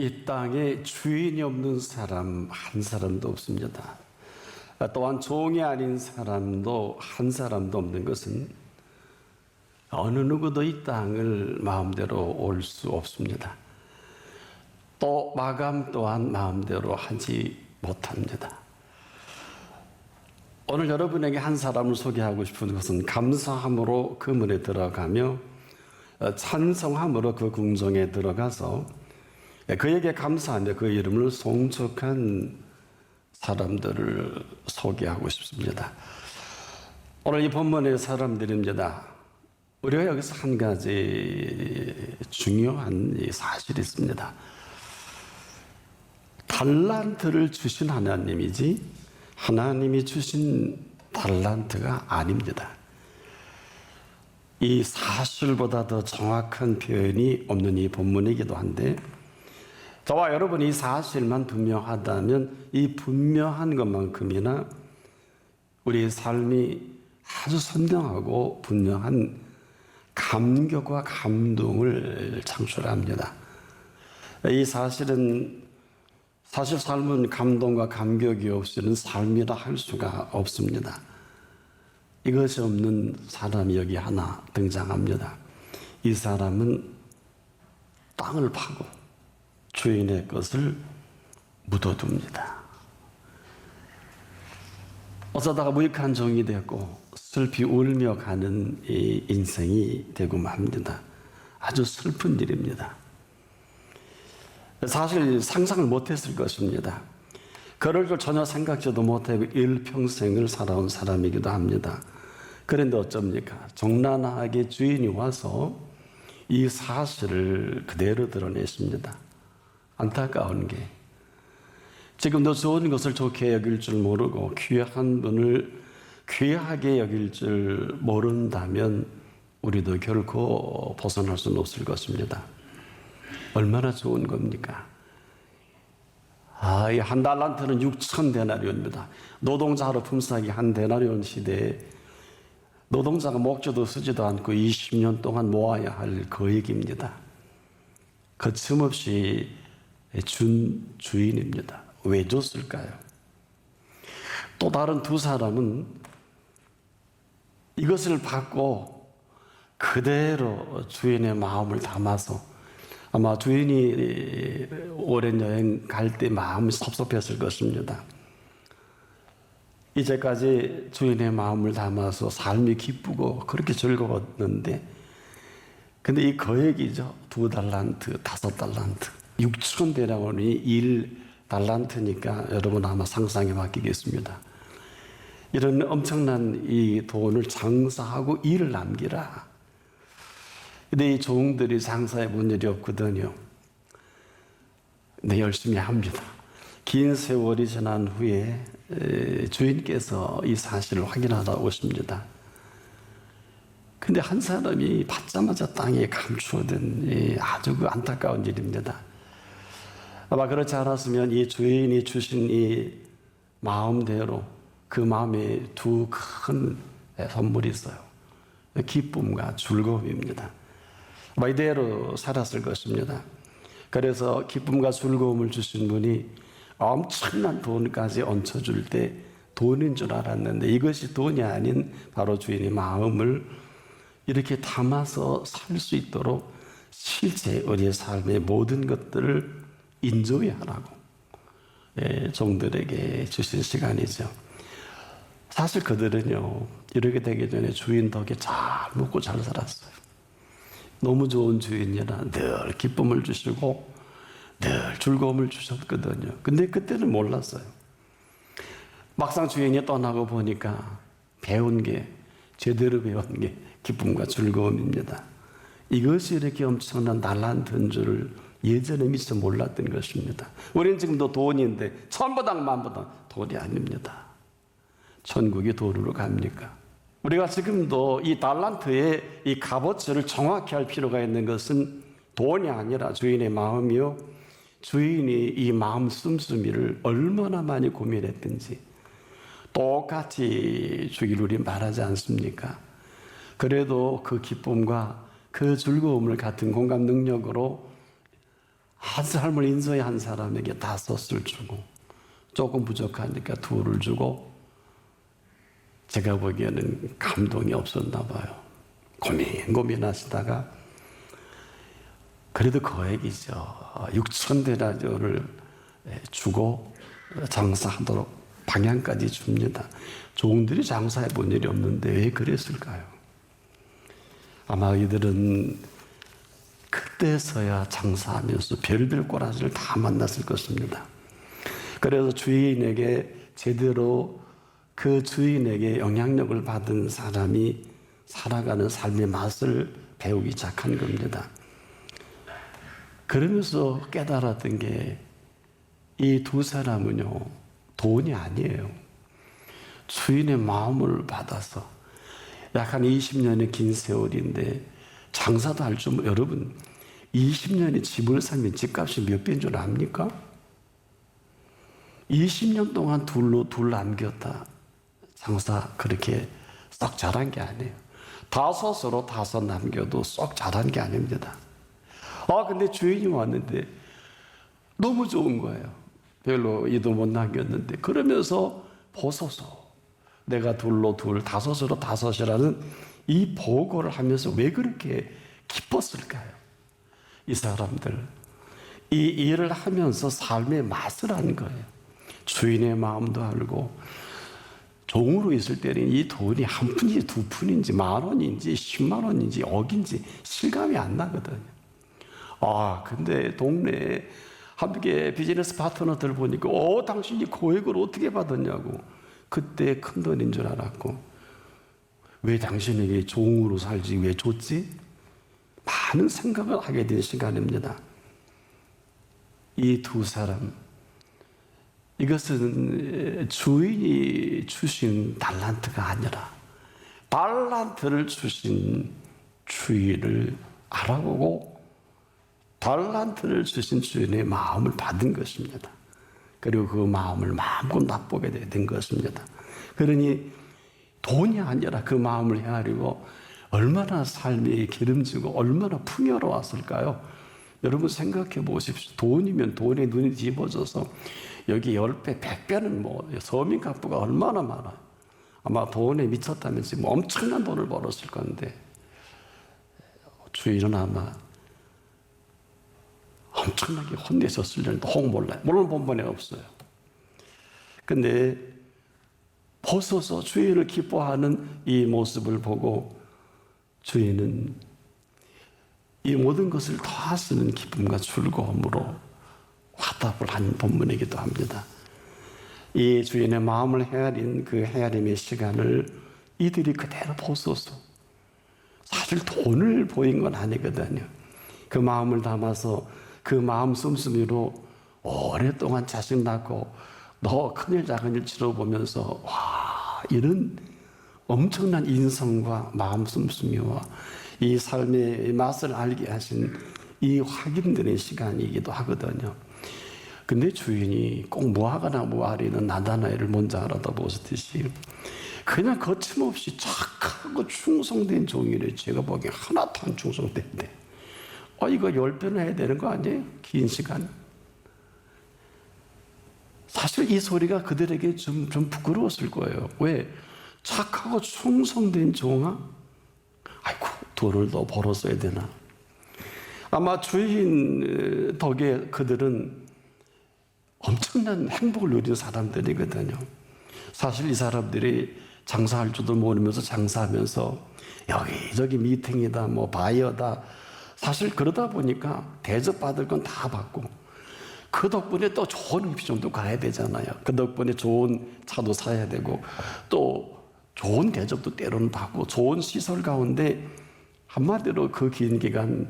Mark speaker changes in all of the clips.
Speaker 1: 이 땅에 주인이 없는 사람 한 사람도 없습니다. 또한 종이 아닌 사람도 한 사람도 없는 것은 어느 누구도 이 땅을 마음대로 올 수 없습니다. 또 마감 또한 마음대로 하지 못합니다. 오늘 여러분에게 한 사람을 소개하고 싶은 것은 감사함으로 그 문에 들어가며 찬성함으로 그 궁정에 들어가서 그에게 감사하며 그 이름을 송축한 사람들을 소개하고 싶습니다. 오늘 이 본문의 사람들입니다. 우리가 여기서 한 가지 중요한 사실이 있습니다. 달란트를 주신 하나님이지 하나님이 주신 달란트가 아닙니다. 이 사실보다 더 정확한 표현이 없는 이 본문이기도 한데, 저와 여러분이 이 사실만 분명하다면 이 분명한 것만큼이나 우리의 삶이 아주 선명하고 분명한 감격과 감동을 창출합니다. 이 사실은 사실 삶은 감동과 감격이 없이는 삶이라 할 수가 없습니다. 이것이 없는 사람이 여기 하나 등장합니다. 이 사람은 땅을 파고 주인의 것을 묻어둡니다. 어쩌다가 무익한 종이 되었고 슬피 울며 가는 이 인생이 되고 맙니다. 아주 슬픈 일입니다. 사실 상상을 못했을 것입니다. 그럴 줄 전혀 생각지도 못하고 일평생을 살아온 사람이기도 합니다. 그런데 어쩝니까? 적나라하게 주인이 와서 이 사실을 그대로 드러냈습니다. 안타까운 게 지금도 좋은 것을 좋게 여길 줄 모르고 귀한 분을 귀하게 여길 줄 모른다면 우리도 결코 벗어날 수는 없을 것입니다. 얼마나 좋은 겁니까? 이 한 달란트는 6,000데나리온입니다. 노동자로 품삯이 한 데나리온 시대에 노동자가 목조도 쓰지도 않고 20년 동안 모아야 할 거액입니다. 거침없이 준 주인입니다. 왜 줬을까요? 또 다른 두 사람은 이것을 받고 그대로 주인의 마음을 담아서 아마 주인이 오랜 여행 갈 때 마음이 섭섭했을 것입니다. 이제까지 주인의 마음을 담아서 삶이 기쁘고 그렇게 즐거웠는데, 근데 이 거액이죠. 2달란트, 5달란트, 6,000데나리온이 1달란트니까 여러분 아마 상상에 맡기겠습니다. 이런 엄청난 이 돈을 장사하고 일을 남기라. 근데 이 종들이 장사해 본 일이 없거든요. 근데 열심히 합니다. 긴 세월이 지난 후에 주인께서 이 사실을 확인하러 오십니다. 근데 한 사람이 받자마자 땅에 감추어든 아주 그 안타까운 일입니다. 아마 그렇지 않았으면 이 주인이 주신 이 마음대로 그 마음에 두 큰 선물이 있어요. 기쁨과 즐거움입니다. 아마 이대로 살았을 것입니다. 그래서 기쁨과 즐거움을 주신 분이 엄청난 돈까지 얹혀줄 때 돈인 줄 알았는데 이것이 돈이 아닌 바로 주인의 마음을 이렇게 담아서 살 수 있도록 실제 우리의 삶의 모든 것들을 인조해하라고 종들에게 주신 시간이죠. 사실 그들은요, 이렇게 되기 전에 주인 덕에 잘 먹고 잘 살았어요. 너무 좋은 주인이라 늘 기쁨을 주시고 늘 즐거움을 주셨거든요. 근데 그때는 몰랐어요. 막상 주인이 떠나고 보니까 제대로 배운 게 기쁨과 즐거움입니다. 이것이 이렇게 엄청난 달란트인 줄을 예전에 미처 몰랐던 것입니다. 우리는 지금도 돈인데 천부당 만부당 돈이 아닙니다. 천국이 돈으로 갑니까? 우리가 지금도 이 달란트의 이 값어치를 정확히 할 필요가 있는 것은 돈이 아니라 주인의 마음이요, 주인이 이 마음 씀씀이를 얼마나 많이 고민했든지 똑같이 주기를 우리 말하지 않습니까? 그래도 그 기쁨과 그 즐거움을 같은 공감 능력으로 한 삶을 인도한 사람에게 5을 주고 조금 부족하니까 2를 주고 제가 보기에는 감동이 없었나 봐요. 고민하시다가 그래도 거액이죠. 6,000데나리온을 주고 장사하도록 방향까지 줍니다. 종들이 장사해 본 일이 없는데 왜 그랬을까요? 아마 이들은 그때서야 장사하면서 별별 꼬라지를 다 만났을 것입니다. 그래서 주인에게 제대로 그 주인에게 영향력을 받은 사람이 살아가는 삶의 맛을 배우기 시작한 겁니다. 그러면서 깨달았던 게 이 2 사람은요, 돈이 아니에요. 주인의 마음을 받아서 약 한 20년의 긴 세월인데 장사도 할 줄, 여러분 20년의 집을 사면 집값이 몇 배인 줄 압니까? 20년 동안 둘 남겼다. 장사 그렇게 썩 잘한 게 아니에요. 5으로 5 남겨도 썩 잘한 게 아닙니다. 근데 주인이 왔는데 너무 좋은 거예요. 별로 이도 못 남겼는데 그러면서 보소서 내가 2로 2, 5으로 5이라는 이 보고를 하면서 왜 그렇게 기뻤을까요? 이 사람들 이 일을 하면서 삶의 맛을 안 거예요. 주인의 마음도 알고 종으로 있을 때는 이 돈이 1푼인지 2푼인지 10,000원인지 10만 원인지 억인지 실감이 안 나거든요. 근데 동네에 함께 비즈니스 파트너들 보니까 당신이 고액을 어떻게 받았냐고. 그때 큰 돈인 줄 알았고 왜 당신에게 종으로 살지 왜 줬지? 많은 생각을 하게 된 시간입니다. 이 2 사람 이것은 주인이 주신 달란트가 아니라 달란트를 주신 주인을 알아보고 달란트를 주신 주인의 마음을 받은 것입니다. 그리고 그 마음을 마음껏 맛보게 된 것입니다. 그러니 돈이 아니라 그 마음을 헤아리고 얼마나 삶이 기름지고 얼마나 풍요로웠을까요? 여러분 생각해 보십시오. 돈이면 돈에 눈이 뒤집어져서 여기 10배, 100배는 서민 가부가 얼마나 많아요. 아마 돈에 미쳤다면서 엄청난 돈을 벌었을 건데 주인은 아마 엄청나게 혼내셨을는데 혹 몰라요. 물론 본번에 없어요. 근데 보소서 주인을 기뻐하는 이 모습을 보고 주인은 이 모든 것을 다 쓰는 기쁨과 즐거움으로 화답을 한 본문이기도 합니다. 이 주인의 마음을 헤아린 그 헤아림의 시간을 이들이 그대로 보소서. 사실 돈을 보인 건 아니거든요. 그 마음을 담아서 그 마음 씀씀이로 오랫동안 자식 낳고 너 큰일 작은 일 치러보면서 이런 엄청난 인성과 마음 씀씀이와 이 삶의 맛을 알게 하신 이 확인되는 시간이기도 하거든요. 근데 주인이 꼭 무화과나 무화리는 나다나이를 먼저 알아보시듯이 그냥 거침없이 착하고 충성된 종이래. 제가 보기엔 하나도 안 충성된데 이거 10배는 해야 되는 거 아니에요? 긴 시간. 사실 이 소리가 그들에게 좀 부끄러웠을 거예요. 왜? 착하고 충성된 종아? 아이고 돈을 더 벌었어야 되나? 아마 주인 덕에 그들은 엄청난 행복을 누린 사람들이거든요. 사실 이 사람들이 장사할 줄도 모르면서 장사하면서 여기저기 미팅이다 바이어다 사실 그러다 보니까 대접받을 건 다 받고 그 덕분에 또 좋은 음식점도 가야 되잖아요. 그 덕분에 좋은 차도 사야 되고 또 좋은 대접도 때로는 받고 좋은 시설 가운데 한마디로 그 긴 기간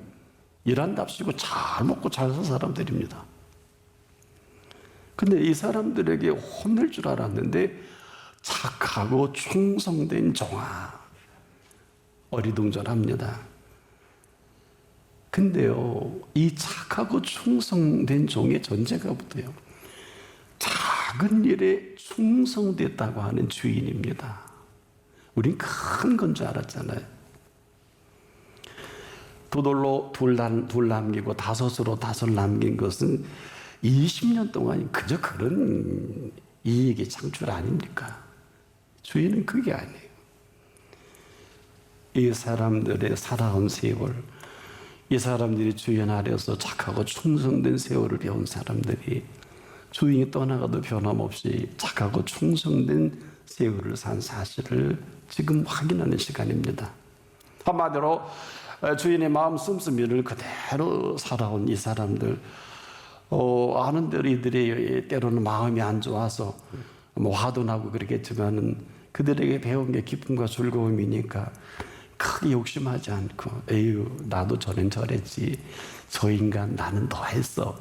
Speaker 1: 일한답시고 잘 먹고 잘 산 사람들입니다. 근데 이 사람들에게 혼낼 줄 알았는데 착하고 충성된 종아 어리둥절합니다. 근데요, 이 착하고 충성된 종의 전제가 붙어요. 작은 일에 충성됐다고 하는 주인입니다. 우린 큰 건 줄 알았잖아요. 두 돌로 둘 남기고 다섯으로 다섯 남긴 것은 20년 동안 그저 그런 이익의 창출 아닙니까? 주인은 그게 아니에요. 이 사람들의 살아온 세월, 이 사람들이 주인 아래서 착하고 충성된 세월을 배운 사람들이 주인이 떠나가도 변함없이 착하고 충성된 세월을 산 사실을 지금 확인하는 시간입니다. 한마디로 주인의 마음 씀씀이를 그대로 살아온 이 사람들, 아는 대로 이들이 때로는 마음이 안 좋아서 화도 나고 그러겠지만은 그들에게 배운 게 기쁨과 즐거움이니까 크게 욕심하지 않고, 에휴, 나도 전엔 저랬지. 저 인간 나는 더 했어.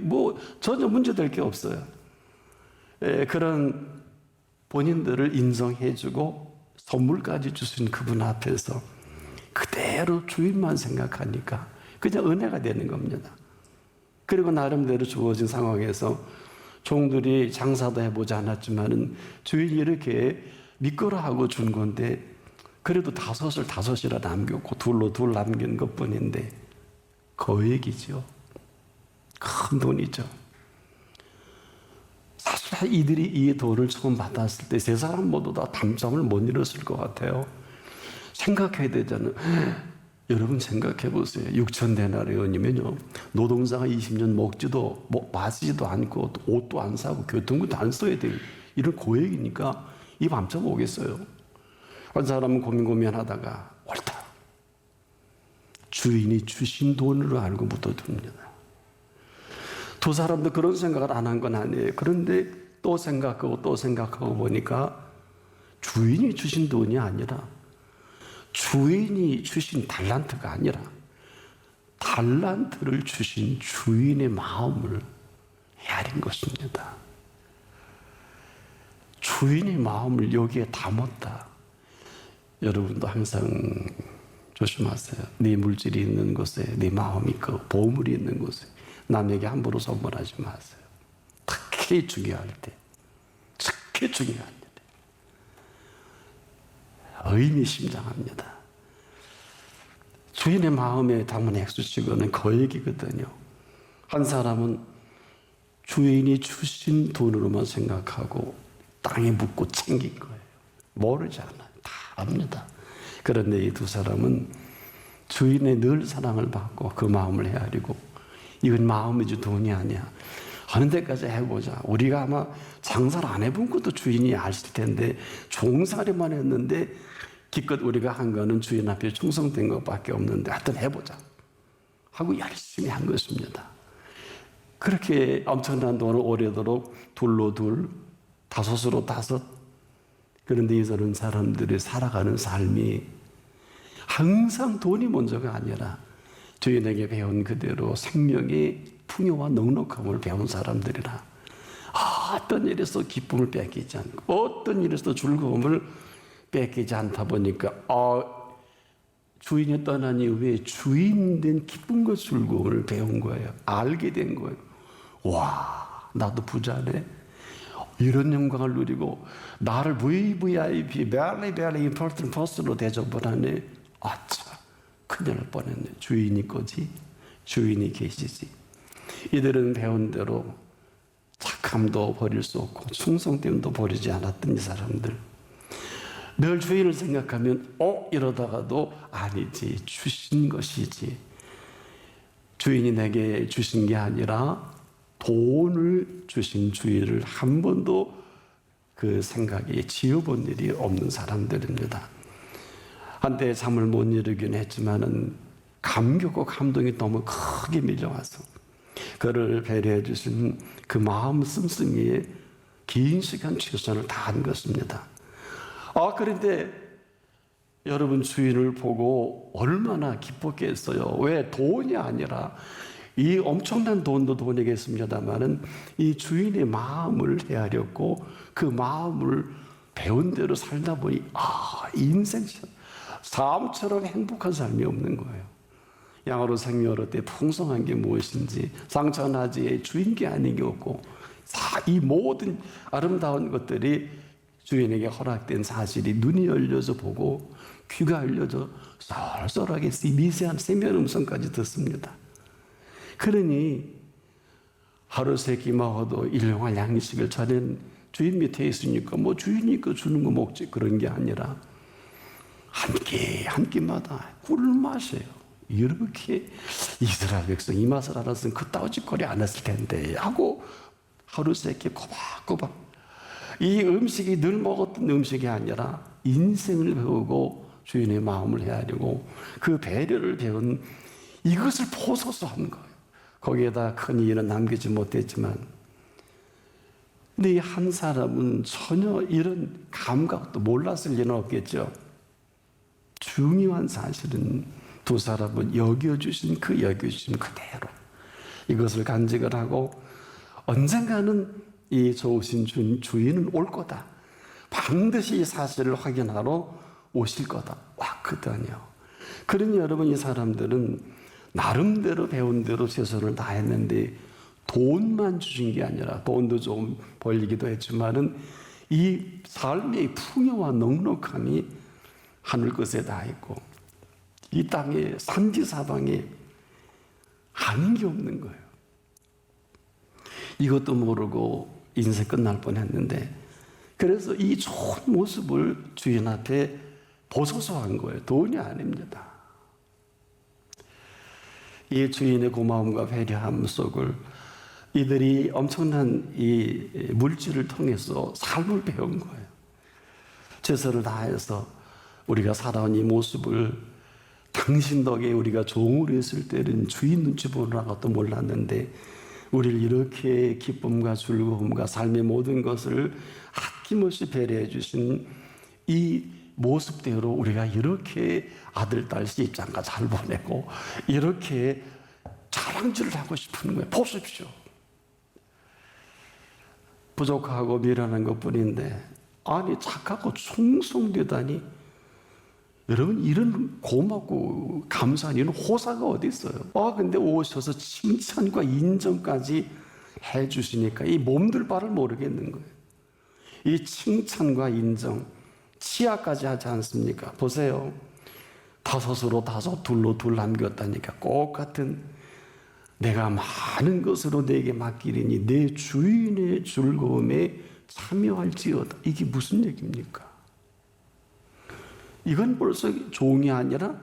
Speaker 1: 뭐 전혀 문제될 게 없어요. 그런 본인들을 인정해주고 선물까지 주신 그분 앞에서 그대로 주인만 생각하니까 그냥 은혜가 되는 겁니다. 그리고 나름대로 주어진 상황에서 종들이 장사도 해보지 않았지만은 주인이 이렇게 미끄러하고 준 건데 그래도 다섯이라 남겼고 둘로 둘 남긴 것뿐인데 거액이죠. 큰 돈이죠. 사실 이들이 이 돈을 처음 받았을 때 세 사람 모두 다 담장을 못 잃었을 것 같아요. 생각해야 되잖아요. 여러분 생각해 보세요. 6,000데나리온이면요. 노동자가 20년 먹지도 마시지도 않고 옷도 안 사고 교통비도 안 써야 돼요. 이런 고액이니까 이 밤잠 오겠어요. 한 사람은 고민하다가 옳다. 주인이 주신 돈으로 알고 묻어둡니다. 두 사람도 그런 생각을 안 한 건 아니에요. 그런데 또 생각하고 보니까 주인이 주신 돈이 아니라 주인이 주신 달란트가 아니라 달란트를 주신 주인의 마음을 헤아린 것입니다. 주인의 마음을 여기에 담았다. 여러분도 항상 조심하세요. 네 물질이 있는 곳에 네 마음이 있고 보물이 있는 곳에 남에게 함부로 선물하지 마세요. 특히 중요할 때, 의미심장합니다. 주인의 마음에 담은 액수치고는 거액이거든요. 한 사람은 주인이 주신 돈으로만 생각하고 땅에 묻고 챙긴 거예요. 모르지 않아요. 다 압니다. 그런데 이 두 사람은 주인의 늘 사랑을 받고 그 마음을 헤아리고 이건 마음이지 돈이 아니야. 하는 데까지 해보자. 우리가 아마 장사를 안 해본 것도 주인이 아실 텐데 종살이만 했는데 기껏 우리가 한 거는 주인 앞에 충성된 것밖에 없는데 하여튼 해보자 하고 열심히 한 것입니다. 그렇게 엄청난 돈을 오래도록 둘로 둘, 다섯으로 다섯. 그런데 이런 사람들이 살아가는 삶이 항상 돈이 먼저가 아니라 주인에게 배운 그대로 생명의 풍요와 넉넉함을 배운 사람들이라 어떤 일에서 기쁨을 뺏기지 않고 어떤 일에서 즐거움을 뺏기지 않다 보니까 주인이 떠난 이후에 주인된 기쁨과 즐거움을 배운 거예요. 알게 된 거예요. 와, 나도 부자네. 이런 영광을 누리고 나를 VVIP, Very Important Person으로 대접을 하네. 아차, 큰일 날 뻔했네. 주인이 거지, 주인이 계시지. 이들은 배운 대로 착함도 버릴 수 없고 충성됨도 버리지 않았던 이 사람들. 늘 주인을 생각하면 이러다가도 아니지, 주신 것이지. 주인이 내게 주신 게 아니라 돈을 주신 주인을 한 번도 그 생각에 지어본 일이 없는 사람들입니다. 한때 잠을 못 이루긴 했지만은 감격과 감동이 너무 크게 밀려와서 그를 배려해 주신 그 마음 씀씀이에 긴 시간 최선을 다한 것입니다. 그런데 여러분 주인을 보고 얼마나 기뻤겠어요. 왜? 돈이 아니라 이 엄청난 돈도 돈이겠습니다만은 이 주인의 마음을 헤아렸고 그 마음을 배운 대로 살다 보니 인생 삶처럼 행복한 삶이 없는 거예요. 양으로 생명으로 때 풍성한 게 무엇인지 상천하지의 주인 게 아닌 게 없고 이 모든 아름다운 것들이 주인에게 허락된 사실이 눈이 열려져 보고 귀가 열려져 쏠쏠하게 미세한 세미한 음성까지 듣습니다. 그러니 하루 세 끼 먹어도 일용할 양식을 차린 주인 밑에 있으니까 뭐 주인이 그 주는 거 먹지 그런 게 아니라 한 끼마다 꿀을 마셔요. 이렇게 이스라엘 백성 이 맛을 알았으면 그따위 짓거리 안 했을 텐데 하고 하루 세 끼 꼬박꼬박 이 음식이 늘 먹었던 음식이 아니라 인생을 배우고 주인의 마음을 헤아리고 그 배려를 배운 이것을 포서서 한 거예요. 거기에다 큰 이유는 남기지 못했지만 근데 이 한 사람은 전혀 이런 감각도 몰랐을 리는 없겠죠. 중요한 사실은 두 사람은 여겨주신 그대로 이것을 간직을 하고 언젠가는 이 좋으신 주인은 올 거다. 반드시 이 사실을 확인하러 오실 거다. 왔거든요. 그러니 여러분 이 사람들은 나름대로 배운 대로 최선을 다했는데 돈만 주신 게 아니라 돈도 좀 벌리기도 했지만은 이 삶의 풍요와 넉넉함이 하늘 끝에 다 있고 이 땅에 산지사방에 아닌 게 없는 거예요. 이것도 모르고 인생 끝날 뻔했는데 그래서 이 좋은 모습을 주인 앞에 보소서 한 거예요. 돈이 아닙니다. 이 주인의 고마움과 배려함 속을 이들이 엄청난 이 물질을 통해서 삶을 배운 거예요. 최선을 다해서 우리가 살아온 이 모습을 당신 덕에 우리가 종으로 있을 때는 주인 눈치 보느라 것도 몰랐는데 우리를 이렇게 기쁨과 즐거움과 삶의 모든 것을 아낌없이 배려해 주신 이 모습대로 우리가 이렇게 아들, 딸, 시집장가 잘 보내고 이렇게 자랑질을 하고 싶은 거예요. 보십시오. 부족하고 미련한 것뿐인데 아니 착하고 충성되다니 여러분 이런 고맙고 감사한 이런 호사가 어디 있어요? 근데 오셔서 칭찬과 인정까지 해주시니까 이 몸둘 바를 모르겠는 거예요. 이 칭찬과 인정 치아까지 하지 않습니까? 보세요. 다섯으로 다섯, 둘로 둘 남겼다니까 꼭 같은 내가 많은 것으로 내게 맡기리니 내 주인의 즐거움에 참여할지어다. 이게 무슨 얘기입니까? 이건 벌써 종이 아니라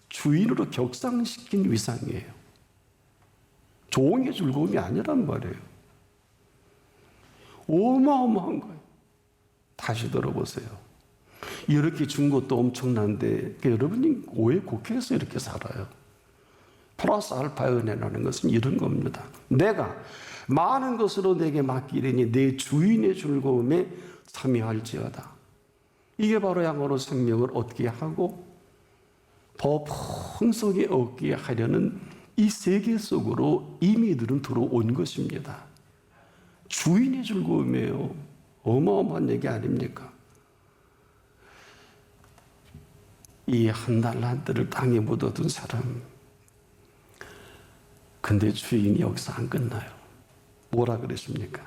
Speaker 1: 주인으로 격상시킨 위상이에요. 종의 즐거움이 아니란 말이에요. 어마어마한 거예요. 다시 들어보세요. 이렇게 준 것도 엄청난데 여러분이 왜 국회에서 이렇게 살아요? 플러스 알파의 은혜라는 것은 이런 겁니다. 내가 많은 것으로 내게 맡기리니 내 주인의 즐거움에 참여할지어다. 이게 바로 양으로 생명을 얻게 하고 더 풍성히 얻게 하려는 이 세계 속으로 이미들은 들어온 것입니다. 주인의 즐거움이에요. 어마어마한 얘기 아닙니까? 이 한 달란트를 땅에 묻어둔 사람. 근데 주인이 여기서 안 끝나요. 뭐라 그랬습니까?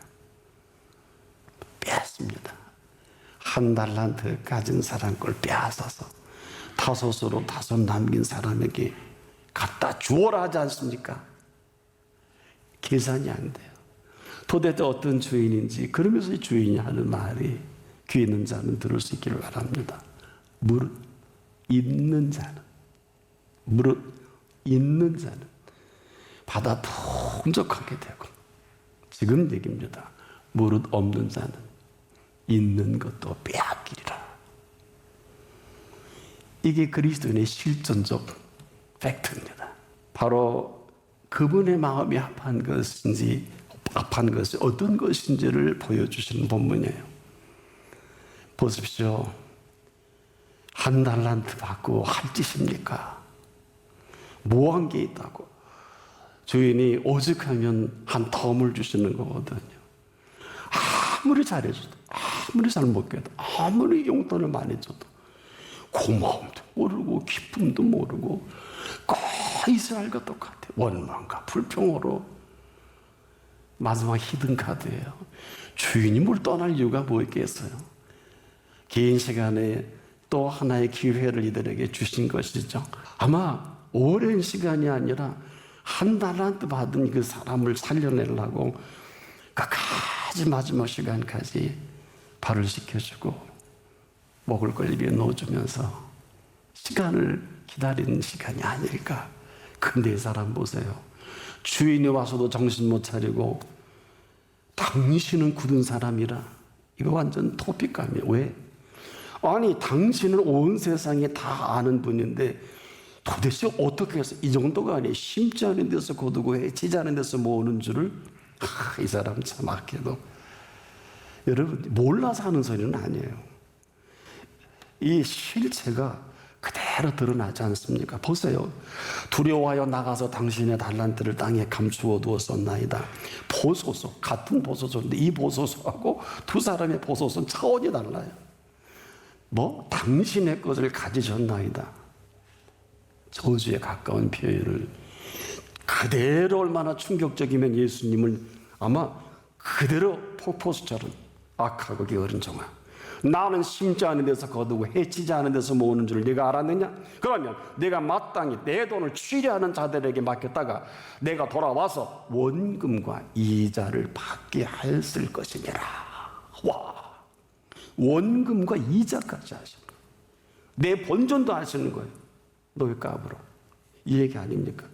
Speaker 1: 뺐습니다. 한 달란트 가진 사람 걸 빼앗아서 다섯으로 다섯 남긴 사람에게 갖다 주어라 하지 않습니까? 계산이 안 돼요. 도대체 어떤 주인인지 그러면서 주인이 하는 말이 귀 있는 자는 들을 수 있기를 바랍니다. 무릇 있는 자는 받아 풍족하게 되고 지금 얘기입니다. 무릇 없는 자는 있는 것도 빼앗기리라. 이게 그리스도인의 실존적 팩트입니다. 바로 그분의 마음이 합한 것이 어떤 것인지를 보여주시는 본문이에요. 보십시오. 한 달란트 받고 할 짓입니까? 뭐 한 게 있다고? 주인이 오직하면 한 텀을 주시는 거거든요. 아무리 잘해줘도, 아무리 잘 먹여도, 아무리 용돈을 많이 줘도 고마움도 모르고 기쁨도 모르고 꼭 이스라엘과 똑같아. 원망과 불평으로 마지막 히든 카드예요. 주인이 뭘 떠날 이유가 뭐 있겠어요? 긴 시간에 또 하나의 기회를 이들에게 주신 것이죠. 아마 오랜 시간이 아니라 한 달란트 받은 그 사람을 살려내려고 끝까지 마지막 시간까지 발을 씻겨주고 먹을 걸 입에 넣어주면서 시간을 기다리는 시간이 아닐까. 근데 이 사람 보세요. 주인이 와서도 정신 못 차리고 당신은 굳은 사람이라. 이거 완전 토픽감이에요. 왜? 아니 당신은 온 세상에 다 아는 분인데 도대체 어떻게 해서 이 정도가 아니에요. 심지 않은 데서 거두고 해치지 않은 데서 모으는 줄을. 이 사람 참 악해도. 여러분 몰라서 하는 소리는 아니에요. 이 실체가 그대로 드러나지 않습니까? 보세요. 두려워하여 나가서 당신의 달란트를 땅에 감추어 두었었나이다. 보소서, 같은 보소서인데 이 보소서하고 두 사람의 보소서는 차원이 달라요. 뭐? 당신의 것을 가지셨나이다. 저주에 가까운 표현을 그대로 얼마나 충격적이면 예수님을 아마 그대로 폭포수처럼 악하고 게으른 종아, 나는 심지 않은 데서 거두고 해치지 않은 데서 모으는 줄 네가 알았느냐? 그러면 내가 마땅히 내 돈을 취리하는 자들에게 맡겼다가 내가 돌아와서 원금과 이자를 받게 하였을 것이니라. 와, 원금과 이자까지 하시는 거예요. 내 본전도 하시는 거예요. 너의 값으로. 이 얘기 아닙니까?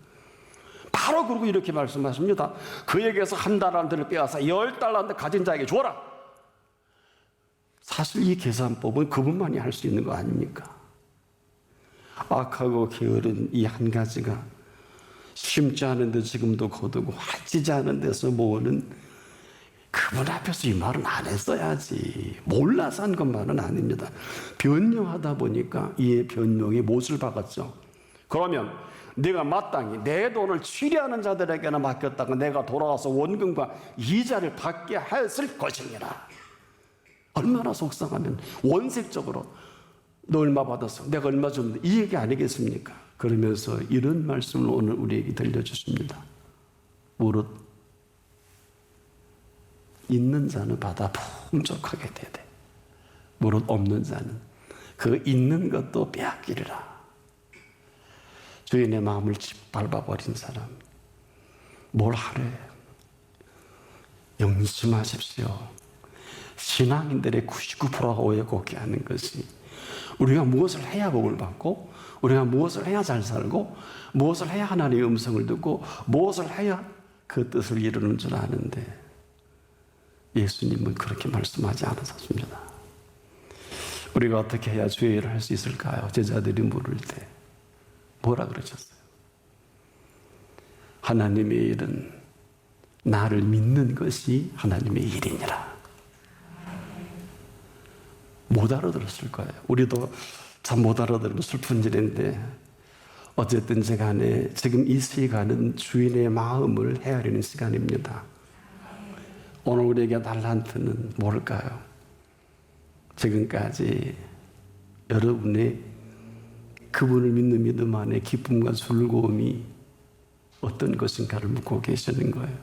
Speaker 1: 바로 그러고 이렇게 말씀하십니다. 그에게서 한 달란트를 빼앗아 10달란트 가진 자에게 주어라. 사실 이 계산법은 그분만이 할 수 있는 거 아닙니까? 악하고 게으른 이 한 가지가 심지 않은데 지금도 거두고 해치지 않은 데서 모으는 그분 앞에서 이 말은 안 했어야지. 몰라서 한 것만은 아닙니다. 변명하다 보니까 이 변명이 못을 박았죠. 그러면 내가 마땅히 내 돈을 취리하는 자들에게나 맡겼다가 내가 돌아와서 원금과 이자를 받게 하였을 것이니라. 얼마나 속상하면 원색적으로 너 얼마 받았어? 내가 얼마 줬는데 이 얘기 아니겠습니까? 그러면서 이런 말씀을 오늘 우리에게 들려주십니다. 무릇 있는 자는 받아 풍족하게 되되 무릇 없는 자는 그 있는 것도 빼앗기리라. 주인의 마음을 짓밟아버린 사람 뭘 하래? 명심하십시오. 신앙인들의 99%가 오해곡게 하는 것이 우리가 무엇을 해야 복을 받고 우리가 무엇을 해야 잘 살고 무엇을 해야 하나님의 음성을 듣고 무엇을 해야 그 뜻을 이루는 줄 아는데 예수님은 그렇게 말씀하지 않으셨습니다. 우리가 어떻게 해야 주의 일을 할 수 있을까요? 제자들이 물을 때 뭐라 그러셨어요? 하나님의 일은 나를 믿는 것이 하나님의 일이니라. 못 알아들었을 거예요. 우리도 참 못 알아들으면 슬픈 일인데 어쨌든지 간에 지금 이 시간은 주인의 마음을 헤아리는 시간입니다. 오늘 우리에게 달란트는 뭘까요? 지금까지 여러분의 그분을 믿는 믿음 안에 기쁨과 즐거움이 어떤 것인가를 묻고 계시는 거예요.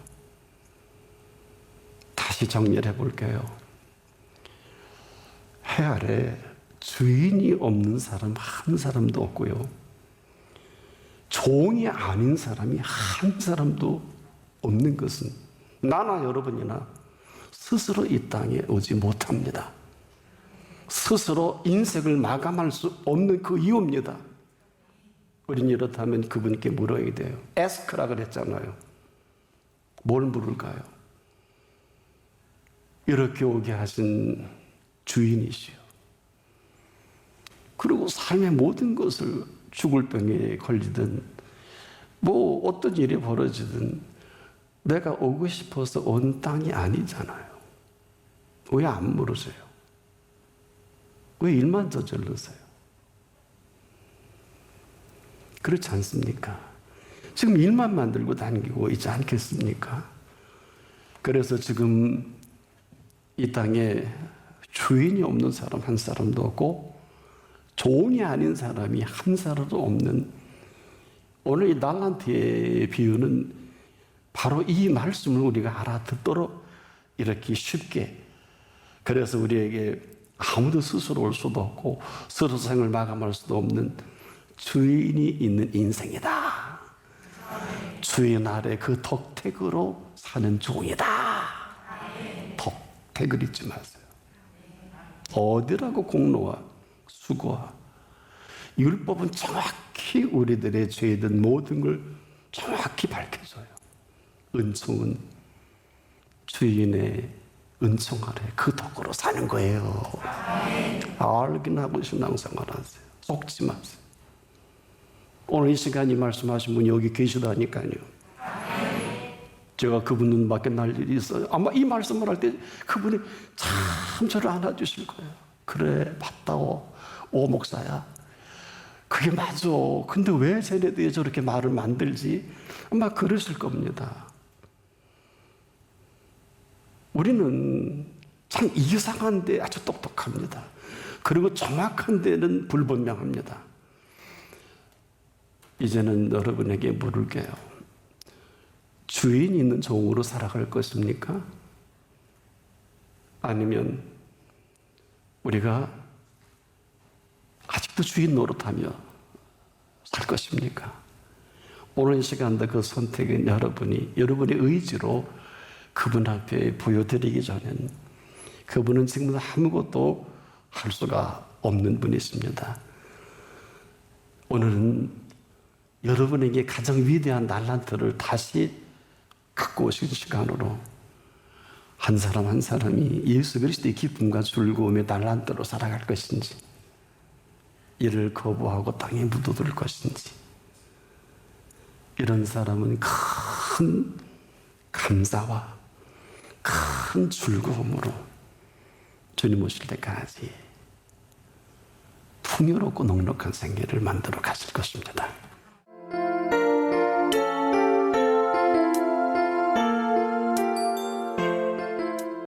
Speaker 1: 다시 정리를 해볼게요. 해 아래 주인이 없는 사람 한 사람도 없고요. 종이 아닌 사람이 한 사람도 없는 것은 나나 여러분이나 스스로 이 땅에 오지 못합니다. 스스로 인생을 마감할 수 없는 그 이유입니다. 우린 이렇다면 그분께 물어야 돼요. 에스크라 그랬잖아요. 뭘 물을까요? 이렇게 오게 하신 주인이시요. 그리고 삶의 모든 것을 죽을 병에 걸리든 뭐 어떤 일이 벌어지든 내가 오고 싶어서 온 땅이 아니잖아요. 왜 안 물으세요? 왜 일만 저질러세요? 그렇지 않습니까? 지금 일만 만들고 다니고 있지 않겠습니까? 그래서 지금 이 땅에 주인이 없는 사람 한 사람도 없고 종이 아닌 사람이 한 사람도 없는 오늘 이 달란트의 비유는 바로 이 말씀을 우리가 알아듣도록 이렇게 쉽게 그래서 우리에게 아무도 스스로 올 수도 없고 스스로 생을 마감할 수도 없는 주인이 있는 인생이다. 주인 아래 그 덕택으로 사는 종이다. 덕택을 잊지 마세요. 어디라고 공로와 수고와 율법은 정확히 우리들의 죄든 모든 걸 정확히 밝혀줘요. 은총은 주인의 은총 아래 그 덕으로 사는 거예요. 알긴 하고 신앙생활 하세요. 속지 마세요. 오늘 이 시간 이 말씀하신 분이 여기 계시다니까요. 제가 그분 눈밖에 날 일이 있어요. 아마 이 말씀을 할 때 그분이 참 저를 안아주실 거예요. 그래, 맞다오. 오 목사야. 그게 맞아. 근데 왜 쟤네들이 저렇게 말을 만들지? 아마 그러실 겁니다. 우리는 참 이상한데 아주 똑똑합니다. 그리고 정확한 데는 불분명합니다. 이제는 여러분에게 물을게요. 주인 있는 종으로 살아갈 것입니까? 아니면 우리가 아직도 주인 노릇하며 살 것입니까? 오늘 이 시간도 그 선택은 여러분의 의지로 그분 앞에 보여드리기 전엔 그분은 지금 아무것도 할 수가 없는 분이십니다. 오늘은 여러분에게 가장 위대한 날란트를 다시 갖고 오신 시간으로 한 사람 한 사람이 예수 그리스도의 기쁨과 즐거움의 날란트로 살아갈 것인지, 이를 거부하고 땅에 묻어둘 것인지, 이런 사람은 큰 감사와 큰 즐거움으로 주님 오실 때까지 풍요롭고 넉넉한 생애를 만들어 가실 것입니다.